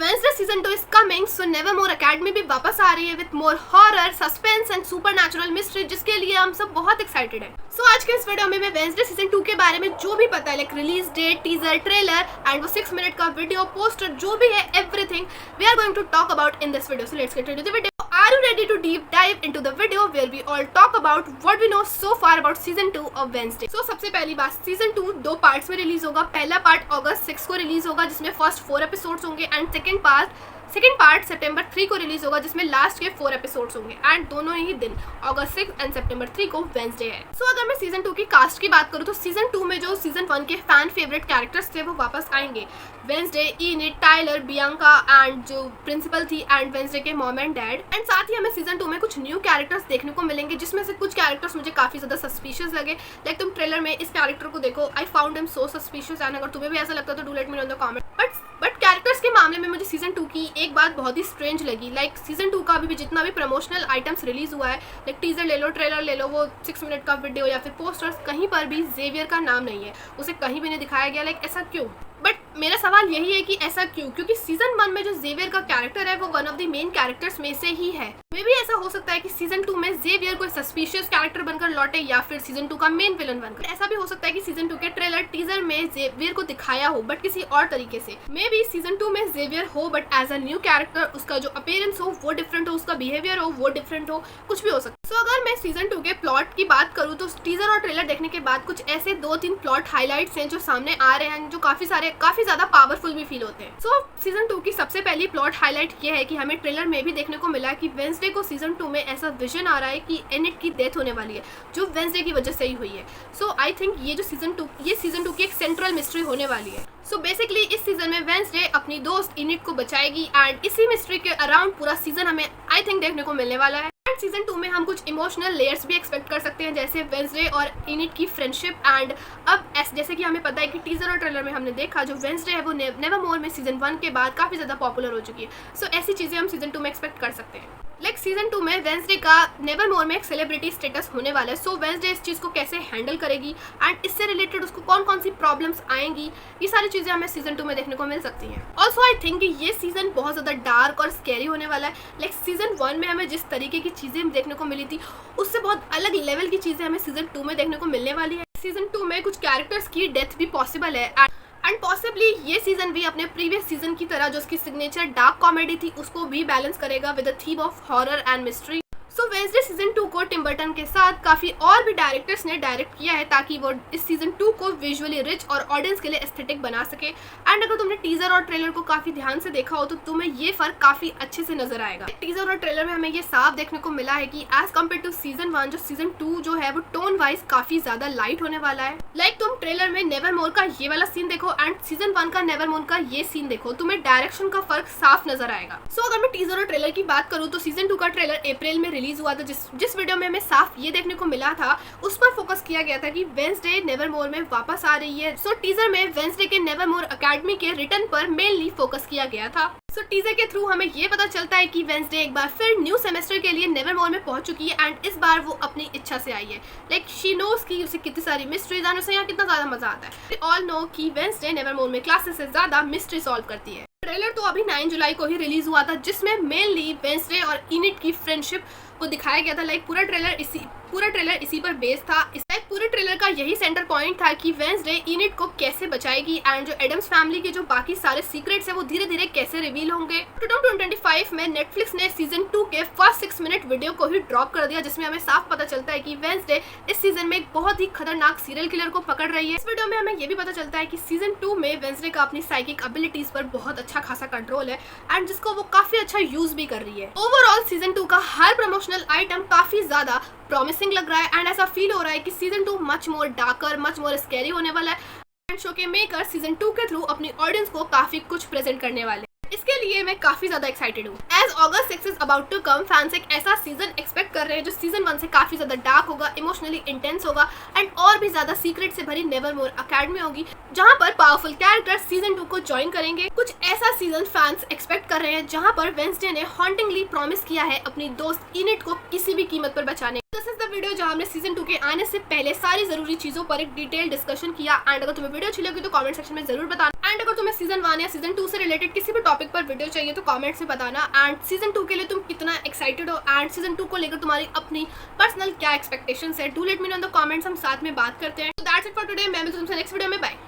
Wednesday season 2 is coming, so Nevermore Academy भी वापस आ रही है with more horror, suspense and supernatural mystery, जिसके लिए हम सब बहुत excited हैं। So आज के इस वीडियो में मैं Wednesday season 2 के बारे में जो भी पता है, like release date, teaser, trailer and वो 6 मिनट का वीडियो, पोस्टर, जो भी है everything we are going to talk about in this video. So let's get into the video. Are you ready to deep dive into the video where we all talk about what we know so far about season 2 of Wednesday? So सबसे पहली बात, season 2 दो parts में release होगा। पहला part अगस्त 6 को release होगा जिसमें फर्स्ट 4 एपिसोड्स होंगे एंड सेकेंड पार्ट सितंबर 3 को रिलीज होगा जिसमें लास्ट के 4 एपिसोड्स होंगे एंड दोनों ही दिन अगस्त 6 एंड सितंबर 3 को वेंसडे है। सो अगर मैं सीजन 2 की कास्ट की बात करूँ तो सीजन 2 में जो सीजन 1 के फैन फेवरेट कैरेक्टर्स थे वो वापस आएंगे। Wednesday, Enid, Tyler, Bianca and जो प्रिंसिपल थी एंड वेंसडे के मॉम एंड डैड। एंड साथ ही हमें सीजन 2 में कुछ न्यू कैरेक्टर्स देखने को मिलेंगे जिसमें से कुछ कैरेक्टर्स मुझे काफी ज्यादा सस्पिशियस लगे। लाइक तुम ट्रेलर में इस कैरेक्टर को देखो, I found him so suspicious and अगर तुम्हें भी ऐसा लगता है तो do let me know in the comment. But characters के मामले में मुझे सीजन 2 की एक बात बहुत ही स्ट्रेंज लगी। लाइक सीजन 2 का अभी भी जितना भी प्रमोशनल आइटम्स रिलीज हुआ है, लाइक टीजर ले लो, ट्रेलर ले लो, वो 6 मिनट का वीडियो या फिर पोस्टर्स, कहीं पर भी जेवियर का नाम नहीं है, उसे कहीं भी नहीं दिखाया गया। लाइक ऐसा क्यों? बट मेरा सवाल यही है कि ऐसा क्यों? क्योंकि सीजन 1 में जो जेवियर का कैरेक्टर है वो one of the main characters में से ही है। मे भी ऐसा हो सकता है कि सीजन 2 में जेवियर कोई सस्पिशियस कैरेक्टर बनकर लौटे या फिर सीजन 2 का मेन विलन बनकर। ऐसा भी हो सकता है कि सीजन 2 के ट्रेलर टीजर में जेवियर को दिखाया हो बट किसी और तरीके से। मे भी सीजन 2 में जेवियर हो but as a new character, उसका जो अपीयरेंस हो वो डिफरेंट हो, उसका बिहेवियर हो वो डिफरेंट हो, कुछ भी हो सकता है। सो अगर मैं सीजन 2 के प्लॉट की बात करूँ तो टीजर और ट्रेलर देखने के बाद कुछ ऐसे 2-3 प्लॉट हाईलाइट्स हैं जो सामने आ रहे हैं जो काफी ज्यादा पावरफुल भी फील होते हैं। सो सीजन 2 की सबसे पहली प्लॉट हाईलाइट ये है कि हमें ट्रेलर में भी देखने को मिला कि वेंसडे को सीजन 2 में ऐसा विजन आ रहा है कि एनिट की डेथ होने वाली है जो वेंसडे की वजह से ही हुई है। सो आई थिंक ये सीजन 2 की एक सेंट्रल मिस्ट्री होने वाली है। सो बेसिकली इस सीजन में वेंसडे अपनी दोस्त इनिट को बचाएगी एंड इसी मिस्ट्री के अराउंड पूरा सीजन हमें आई थिंक देखने को मिलने वाला है। सीजन 2 में हम कुछ इमोशनल लेयर्स भी एक्सपेक्ट कर सकते हैं जैसे वेंसडे और इनिट की फ्रेंडशिप एंड अब जैसे कि हमें पता है कि टीजर और ट्रेलर में हमने देखा जो वेंसडे है वो नेवरमोर में सीजन 1 के बाद काफी ज्यादा पॉपुलर हो चुकी है। सो ऐसी चीजें हम सीजन 2 में एक्सपेक्ट कर सकते हैं। लाइक सीजन 2 में वेंसडे का नेवरमोर में एक सेलिब्रिटी स्टेटस होने वाला है। सो वेंसडे इस चीज को कैसे हैंडल करेगी एंड इससे रिलेटेड उसको कौन कौन सी प्रॉब्लम्स आएंगी, ये सारी चीजें हमें सीजन 2 में देखने को मिल सकती हैं। ऑल्सो आई थिंक ये सीजन बहुत ज्यादा डार्क और स्कैरी होने वाला है। लाइक सीजन 1 में हमें जिस तरीके की चीजें देखने को मिली थी उससे बहुत अलग लेवल की चीजें हमें सीजन 2 में देखने को मिलने वाली है। सीजन 2 में कुछ कैरेक्टर्स की डेथ भी पॉसिबल है एंड पॉसिबली ये सीजन भी अपने प्रीवियस सीजन की तरह जो उसकी सिग्नेचर डार्क कॉमेडी थी उसको भी बैलेंस करेगा with the theme of horror and mystery. So Wednesday season 2 को टिम बर्टन के साथ काफी और भी डायरेक्टर्स ने डायरेक्ट किया है ताकि वो इस सीजन 2 को विजुअली रिच और ऑडियंस के लिए एस्थेटिक बना सके। एंड अगर तुमने टीजर और ट्रेलर को काफी ध्यान से देखा हो तो तुम्हें ये फर्क काफी अच्छे से नजर आएगा। टीजर और ट्रेलर में हमें ये साफ देखने को मिला है कि एज कम्पेयर टू सीजन 1 जो सीजन 2 जो है वो टोन वाइज काफी ज्यादा लाइट होने वाला है। लाइक तुम ट्रेलर में नेवरमोर का ये वाला सीन देखो एंड सीजन 1 का नेवरमोर का ये सीन देखो, तुम्हें डायरेक्शन का फर्क साफ नजर आएगा। सो अगर मैं टीजर और ट्रेलर की बात करूँ तो सीजन 2 का ट्रेलर अप्रैल में रिलीज हुआ था जिस वीडियो में हमें साफ ये देखने को मिला था उस पर फोकस किया गया था कि वेंसडे नेवरमोर में वापस आ रही है। सो टीजर में वेंसडे के नेवरमोर अकेडमी के रिटर्न पर मेनली फोकस किया गया था। सो टीजर के थ्रू हमें ये पता चलता है कि वेंसडे एक बार फिर न्यू सेमेस्टर के लिए नेवरमोर में पहुंच चुकी है एंड इस बार वो अपनी इच्छा से आई है। लाइक शी नोस कि उसे कितनी सारी मिस्ट्रीज एंड उसे यहाँ कितना ज्यादा मजा आता है। वी ऑल नो कि वेंसडे नेवरमोर में क्लासेस से ज्यादा मिस्ट्री सॉल्व करती है। ट्रेलर तो अभी 9 जुलाई को ही रिलीज हुआ था जिसमें मेनली वेंसडे और इनिट की फ्रेंडशिप को दिखाया गया था। लाइक पूरा ट्रेलर इसी पर बेस्ड था। पूरे ट्रेलर का यही सेंटर पॉइंट था कि वेंसडे इनिट को कैसे बचाएगी एंड जो एडम्स फैमिली के जो बाकी सारे सीक्रेट्स है वो धीरे धीरे कैसे रिवील होंगे। 2025 में नेटफ्लिक्स ने सीजन 2 के फर्स्ट 6 मिनट वीडियो को ही ड्रॉप कर दिया जिसमें हमें साफ पता चलता है कि वेंसडे इस सीजन में एक बहुत ही खतरनाक सीरियल किलर को पकड़ रही है। इस वीडियो में हमें ये भी पता चलता है कि सीजन 2 में वेंसडे का अपनी साइकिक एबिलिटीज पर बहुत अच्छा खासा कंट्रोल है एंड जिसको वो काफी अच्छा यूज भी कर रही है। ओवरऑल सीजन 2 का हर प्रमोशनल आइटम काफी ज्यादा प्रॉमिसिंग लग रहा है एंड ऐसा फील हो रहा है कि season 2 much more darker, much more scary होने वाला है एंड शो के मेकर सीजन 2 के थ्रू अपनी ऑडियंस को काफी कुछ प्रेजेंट करने वाले हैं। इसके लिए मैं काफी ज्यादा एक्साइटेड हूँ। As August 6 is about to come, fans एक ऐसा सीजन एक्सपेक्ट कर रहे हैं जो सीजन 1 से काफी ज्यादा डार्क होगा, इमोशनली इंटेंस होगा एंड और भी ज्यादा सीक्रेट से भरी नेवरमोर अकेडमी होगी जहाँ पर पावरफुल कैरेक्टर सीजन 2 को ज्वाइन करेंगे। कुछ ऐसा सीजन फैंस एक्सपेक्ट कर रहे हैं जहाँ पर वेंसडे ने हॉन्टिंगली प्रॉमिस किया है अपनी दोस्त इनिट को किसी भी कीमत पर बचाने। दिस इज द वीडियो जहाँ हमने सीजन 2 के आने से पहले सारी जरूरी चीजों पर एक डिटेल डिस्कशन किया। एंड अगर तुम्हें वीडियो अच्छी लगी तो कमेंट सेक्शन में जरूर बताना। एंड अगर तुम्हें सीजन 1 या सीजन 2 से रिलेटेड किसी भी टॉपिक पर वीडियो चाहिए तो कमेंट में बताना। एंड सीजन 2 के लिए तुम कितना एक्साइटेड हो एंड सीजन 2 को लेकर तुम्हारी अपनी पर्सनल क्या एक्सपेक्टेशंस है, do let me know in the comments. हम साथ में बात करते हैं। तो दैट्स इट फॉर टुडे। मैं मिलूंगी तुमसे नेक्स्ट वीडियो में। बाय।